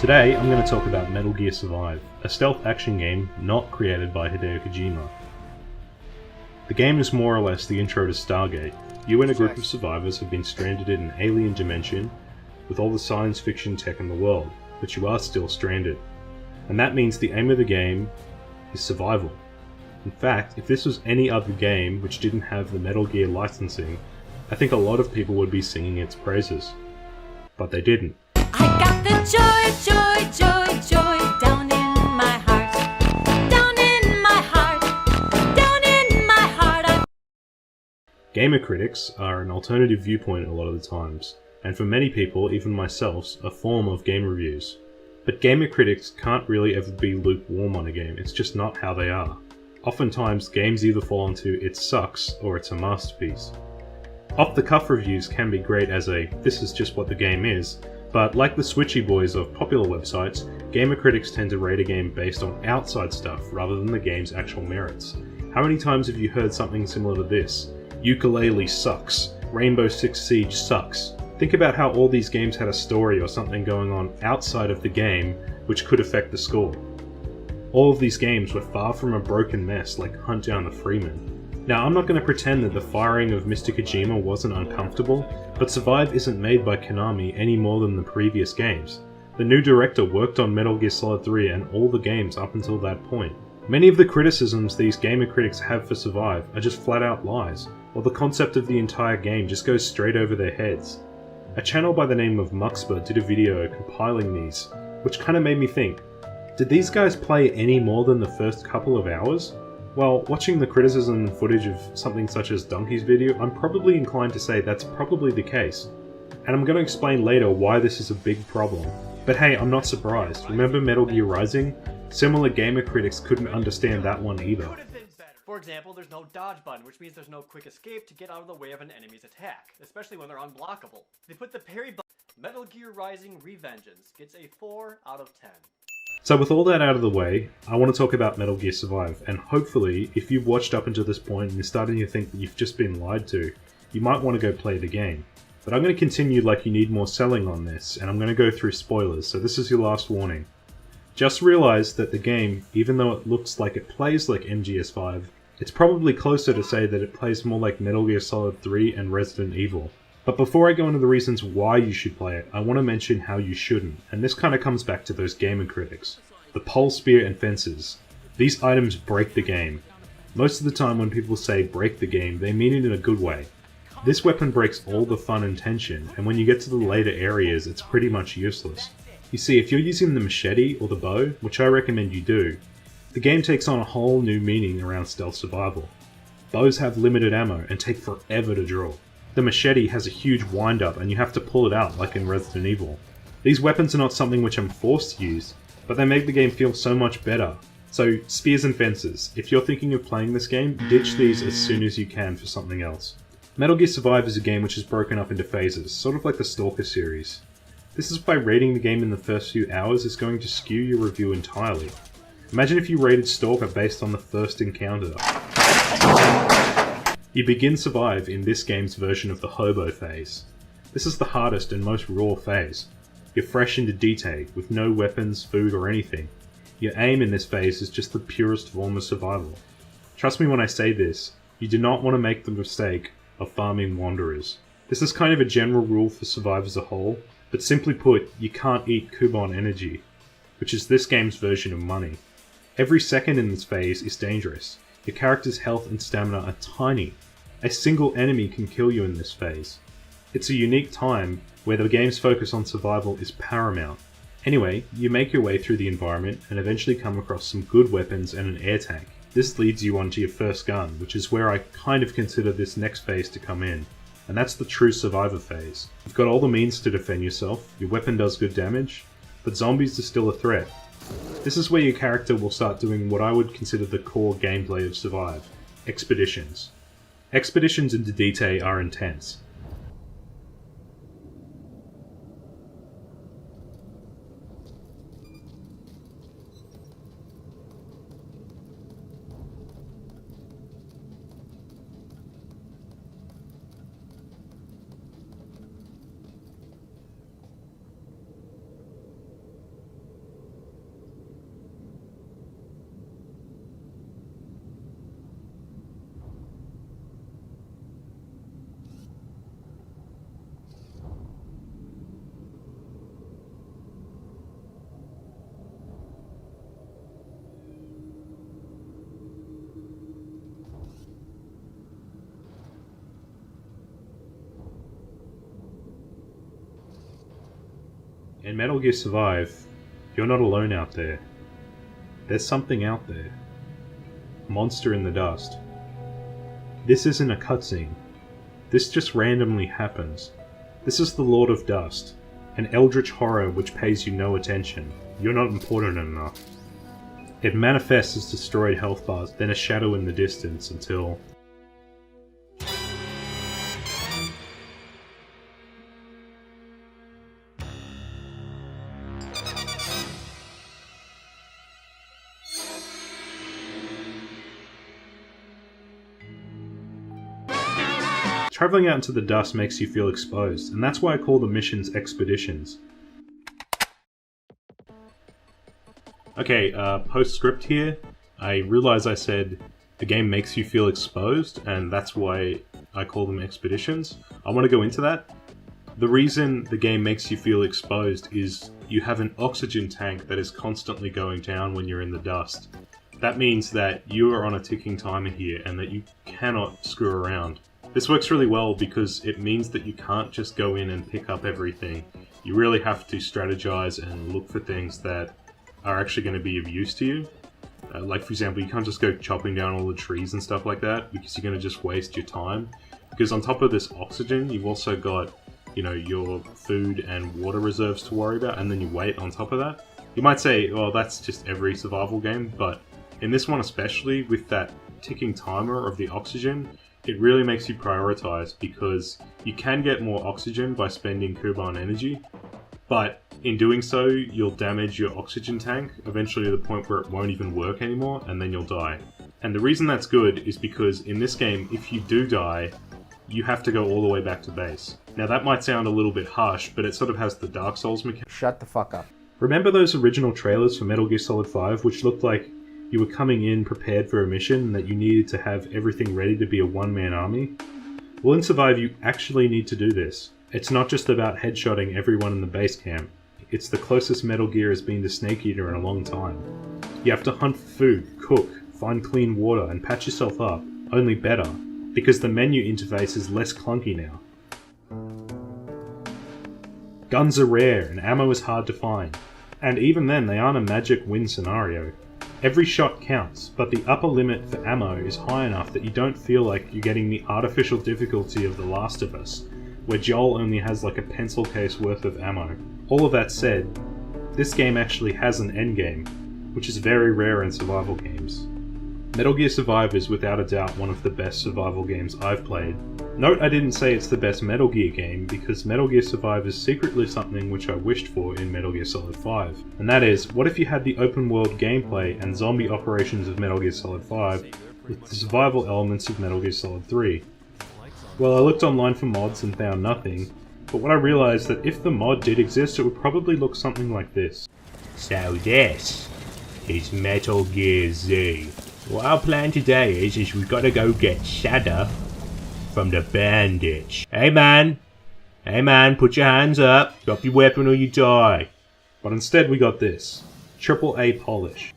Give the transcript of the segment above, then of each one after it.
Today I'm going to talk about Metal Gear Survive, a stealth action game not created by Hideo Kojima. The game is more or less the intro to Stargate. You and a group of survivors have been stranded in an alien dimension with all the science fiction tech in the world, but you are still stranded. And that means the aim of the game is survival. In fact, if this was any other game which didn't have the Metal Gear licensing, I think a lot of people would be singing its praises. But they didn't. I got the joy, joy, joy, joy down in my heart. Down in my heart. Down in my heart. Gamer critics are an alternative viewpoint a lot of the times, and for many people, even myself, a form of game reviews. But gamer critics can't really ever be lukewarm on a game, it's just not how they are. Oftentimes, games either fall into it sucks or it's a masterpiece. Off-the-cuff reviews can be great as a this is just what the game is, but like the switchy boys of popular websites, gamer critics tend to rate a game based on outside stuff rather than the game's actual merits. How many times have you heard something similar to this? Ukulele sucks. Rainbow Six Siege sucks. Think about how all these games had a story or something going on outside of the game which could affect the score. All of these games were far from a broken mess like Hunt Down the Freeman. Now, I'm not going to pretend that the firing of Mr. Kojima wasn't uncomfortable, but Survive isn't made by Konami any more than the previous games. The new director worked on Metal Gear Solid 3 and all the games up until that point. Many of the criticisms these gamer critics have for Survive are just flat out lies, or the concept of the entire game just goes straight over their heads. A channel by the name of Muxpa did a video compiling these, which kinda made me think, did these guys play any more than the first couple of hours? Well, watching the criticism and footage of something such as Donkey's video, I'm probably inclined to say that's probably the case. And I'm going to explain later why this is a big problem. But hey, I'm not surprised. Remember Metal Gear Rising? Similar gamer critics couldn't understand that one either. For example, there's no dodge button, which means there's no quick escape to get out of the way of an enemy's attack, especially when they're unblockable. They put the parry button. Metal Gear Rising Revengeance gets a 4 out of 10. So with all that out of the way, I want to talk about Metal Gear Survive, and hopefully, if you've watched up until this point and you're starting to think that you've just been lied to, you might want to go play the game. But I'm going to continue like you need more selling on this, and I'm going to go through spoilers, so this is your last warning. Just realize that the game, even though it looks like it plays like MGS5, it's probably closer to say that it plays more like Metal Gear Solid 3 and Resident Evil. But before I go into the reasons why you should play it, I want to mention how you shouldn't, and this kind of comes back to those gamer critics. The pole spear and fences. These items break the game. Most of the time when people say break the game, they mean it in a good way. This weapon breaks all the fun and tension, and when you get to the later areas, it's pretty much useless. You see, if you're using the machete or the bow, which I recommend you do, the game takes on a whole new meaning around stealth survival. Bows have limited ammo and take forever to draw. The machete has a huge wind-up and you have to pull it out like in Resident Evil. These weapons are not something which I'm forced to use, but they make the game feel so much better. So, spears and fences. If you're thinking of playing this game, ditch these as soon as you can for something else. Metal Gear Survive is a game which is broken up into phases, sort of like the Stalker series. This is why rating the game in the first few hours is going to skew your review entirely. Imagine if you rated Stalker based on the first encounter. You begin Survive in this game's version of the hobo phase. This is the hardest and most raw phase. You're fresh into Detail, with no weapons, food or anything. Your aim in this phase is just the purest form of survival. Trust me when I say this, you do not want to make the mistake of farming wanderers. This is kind of a general rule for Survive as a whole, but simply put, you can't eat Kubon energy, which is this game's version of money. Every second in this phase is dangerous. Your character's health and stamina are tiny. A single enemy can kill you in this phase. It's a unique time where the game's focus on survival is paramount. Anyway, you make your way through the environment and eventually come across some good weapons and an air tank. This leads you onto your first gun, which is where I kind of consider this next phase to come in. And that's the true survivor phase. You've got all the means to defend yourself, your weapon does good damage, but zombies are still a threat. This is where your character will start doing what I would consider the core gameplay of Survive: expeditions. Expeditions into Detail are intense. In Metal Gear Survive, you're not alone out there. There's something out there. A monster in the dust. This isn't a cutscene. This just randomly happens. This is the Lord of Dust, an eldritch horror which pays you no attention. You're not important enough. It manifests as destroyed health bars, then a shadow in the distance until... Travelling out into the dust makes you feel exposed, and that's why I call the missions expeditions. Okay, postscript here. I realize I said the game makes you feel exposed, and that's why I call them expeditions. I want to go into that. The reason the game makes you feel exposed is you have an oxygen tank that is constantly going down when you're in the dust. That means that you are on a ticking timer here, and that you cannot screw around. This works really well because it means that you can't just go in and pick up everything. You really have to strategize and look for things that are actually going to be of use to you. Like, for example, you can't just go chopping down all the trees and stuff like that because you're going to just waste your time. Because on top of this oxygen, you've also got, you know, your food and water reserves to worry about, and then your weight on top of that. You might say, well, that's just every survival game, but in this one especially, with that ticking timer of the oxygen, it really makes you prioritize because you can get more oxygen by spending Kuban energy, but in doing so, you'll damage your oxygen tank, eventually to the point where it won't even work anymore, and then you'll die. And the reason that's good is because in this game, if you do die, you have to go all the way back to base. Now that might sound a little bit harsh, but it sort of has the Dark Souls mechanic. Shut the fuck up. Remember those original trailers for Metal Gear Solid 5, which looked like you were coming in prepared for a mission and that you needed to have everything ready to be a one-man army? Well, in Survive, you actually need to do this. It's not just about headshotting everyone in the base camp. It's the closest Metal Gear has been to Snake Eater in a long time. You have to hunt for food, cook, find clean water, and patch yourself up, only better, because the menu interface is less clunky now. Guns are rare, and ammo is hard to find. And even then, they aren't a magic win scenario. Every shot counts, but the upper limit for ammo is high enough that you don't feel like you're getting the artificial difficulty of The Last of Us, where Joel only has like a pencil case worth of ammo. All of that said, this game actually has an endgame, which is very rare in survival games. Metal Gear Survive is without a doubt one of the best survival games I've played. Note I didn't say it's the best Metal Gear game, because Metal Gear Survive is secretly something which I wished for in Metal Gear Solid 5. And that is, what if you had the open world gameplay and zombie operations of Metal Gear Solid 5 with the survival elements of Metal Gear Solid 3? Well, I looked online for mods and found nothing, but what I realised that if the mod did exist, it would probably look something like this. So this is Metal Gear Z. What our plan today is we gotta go get Shadow from the bandits. Hey man, put your hands up, drop your weapon or you die. But instead we got this. AAA polish.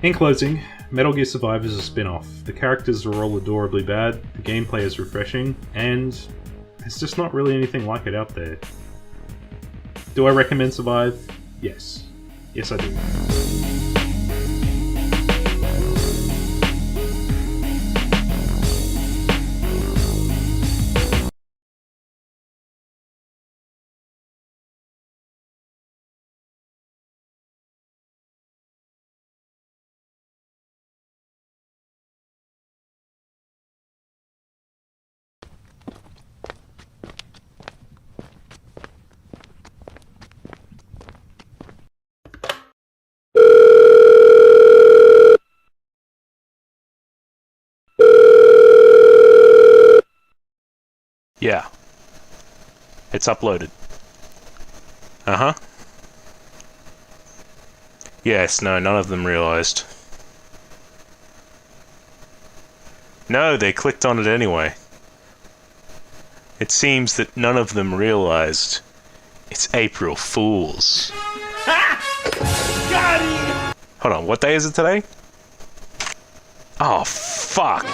In closing, Metal Gear Survive is a spin-off. The characters are all adorably bad, the gameplay is refreshing, and there's just not really anything like it out there. Do I recommend Survive? Yes. Yes, I do. Yeah. It's uploaded. Uh-huh. Yes, no, none of them realized. No, they clicked on it anyway. It seems that none of them realized it's April Fools. Got him! Hold on, what day is it today? Oh, fuck.